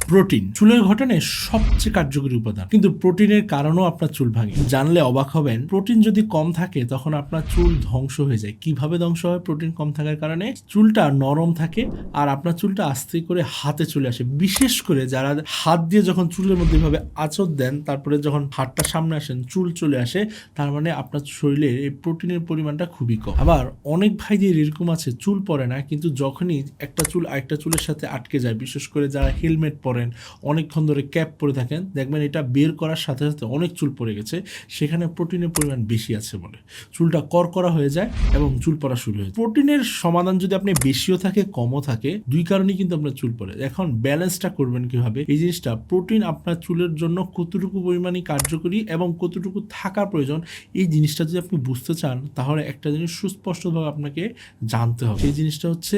Protein চুলের গঠনে সবচেয়ে কার্যকরী উপাদান, কিন্তু প্রোটিনের কারণেও আপনার চুল ভাঙে। জানলে অবাক হবেন, প্রোটিন যদি কম থাকে তখন আপনার চুল ধ্বংস হয়ে যায়। কিভাবে ধ্বংস হয়? প্রোটিন কম থাকার কারণে চুলটা নরম থাকে আর আপনার চুলটা আস্তে করে হাতে চলে আসে। বিশেষ করে যারা হাত দিয়ে যখন চুলের মধ্যে এভাবে আঁচড় দেন, তারপরে যখন হাতটা সামনে আসেন চুল চলে আসে, তার মানে আপনার শরীরে এই প্রোটিনের পরিমাণটা খুবই কম। আবার অনেক ভাইদের এরকম আছে, চুল পড়ে না, কিন্তু যখনই একটা চুল আরেকটা চুলের সাথে আটকে যায়, বিশেষ করে যারা হেলমেট পরেন, অনেকক্ষণ ধরে ক্যাপ পরে থাকেন, দেখবেন এটা বের করার সাথে সাথে অনেক চুল পড়ে গেছে। সেখানে প্রোটিনের পরিমাণ বেশি আছে বলে চুলটা করকরা হয়ে যায় এবং চুল পড়া শুরু হয়ে যায়। প্রোটিনের সমাধান যদি আপনি বেশিও থাকে কমও থাকে, দুই কারণেই কিন্তু আপনার চুল পড়ে। এখন ব্যালেন্সটা করবেন কিভাবে? এই জিনিসটা, প্রোটিন আপনার চুলের জন্য কতটুকু পরিমাণে কার্যকরী এবং কতটুকু থাকা প্রয়োজন, এই জিনিসটা যদি আপনি বুঝতে চান তাহলে একটা জিনিস সুস্পষ্টভাবে আপনাকে জানতে হবে। এই জিনিসটা হচ্ছে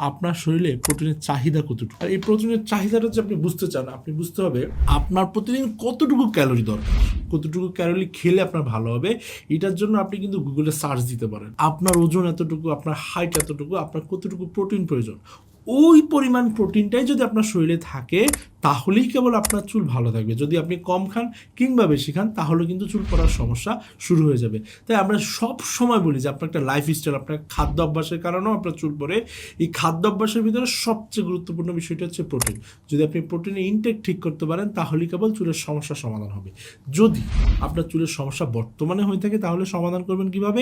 আপনার শরীরে প্রোটিনের চাহিদা কতটুকু। আর এই প্রোটিনের চাহিদাটা যদি আপনি বুঝতে চান, আপনি বুঝতে হবে আপনার প্রতিদিন কতটুকু ক্যালোরি দরকার, কতটুকু ক্যালোরি খেলে আপনার ভালো হবে। এটার জন্য আপনি কিন্তু গুগলে সার্চ দিতে পারেন, আপনার ওজন এতটুকু, আপনার হাইট এতটুকু, আপনার কতটুকু প্রোটিন প্রয়োজন। ওই পরিমাণ প্রোটিনটাই যদি আপনার শরীরে থাকে তাহলেই কেবল আপনার চুল ভালো থাকবে। যদি আপনি কম খান কিংবা বেশি খান তাহলে কিন্তু চুল পড়ার সমস্যা শুরু হয়ে যাবে। তাই আমরা সব সময় বলি যে আপনার একটা লাইফস্টাইল, আপনার খাদ্য অভ্যাসের কারণেও আপনার চুল পড়ে। এই খাদ্য অভ্যাসের ভিতরে সবচেয়ে গুরুত্বপূর্ণ বিষয়টা হচ্ছে প্রোটিন। যদি আপনি প্রোটিনের ইনটেক ঠিক করতে পারেন তাহলেই কেবল চুলের সমস্যার সমাধান হবে। যদি আপনার চুলের সমস্যা বর্তমানে হয়ে থাকে তাহলে সমাধান করবেন কিভাবে?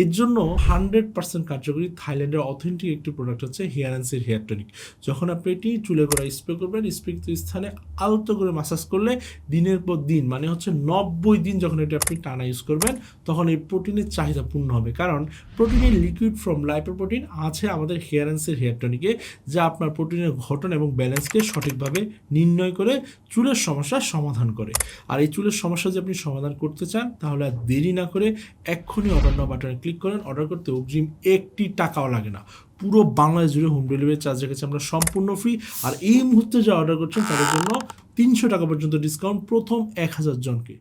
এর জন্য 100% কার্যকরী থাইল্যান্ডের অথেন্টিক একটি প্রোডাক্ট হচ্ছে হেয়ার অ্যান্ড সির হেয়ার টনিক। যখন আপনি এটি চুলে গোড়ায় স্প্রে করবেন, স্প্রেকৃত স্থানে আলতো করে মাসাজ করলে দিনের পর দিন, মানে হচ্ছে 90 দিন যখন এটি আপনি টানা ইউজ করবেন, তখন এই প্রোটিনের চাহিদা পূর্ণ হবে। কারণ প্রোটিনের লিকুইড ফ্রম লাইপোপ্রোটিন আছে আমাদের হেয়ার অ্যান্ড সির হেয়ার টনিকে, যা আপনার প্রোটিনের গঠন এবং ব্যালেন্সকে সঠিকভাবে নির্ণয় করে চুলের সমস্যার সমাধান করে। আর এই চুলের সমস্যা যদি আপনি সমাধান করতে চান তাহলে আর দেরি না করে এক্ষুনি অর্ডার নাও বাটনে ক্লিক করেন। অর্ডার করতে অগ্রিম 1 টাকাও লাগে না। পুরো বাংলাদেশ জুড়ে হোম ডেলিভারি চার্জ রেখেছে আমরা সম্পূর্ণ ফ্রি। আর এই মুহূর্তে যা অর্ডার করছেন তাদের জন্য 300 টাকা পর্যন্ত ডিসকাউন্ট প্রথম 1000 জনকে।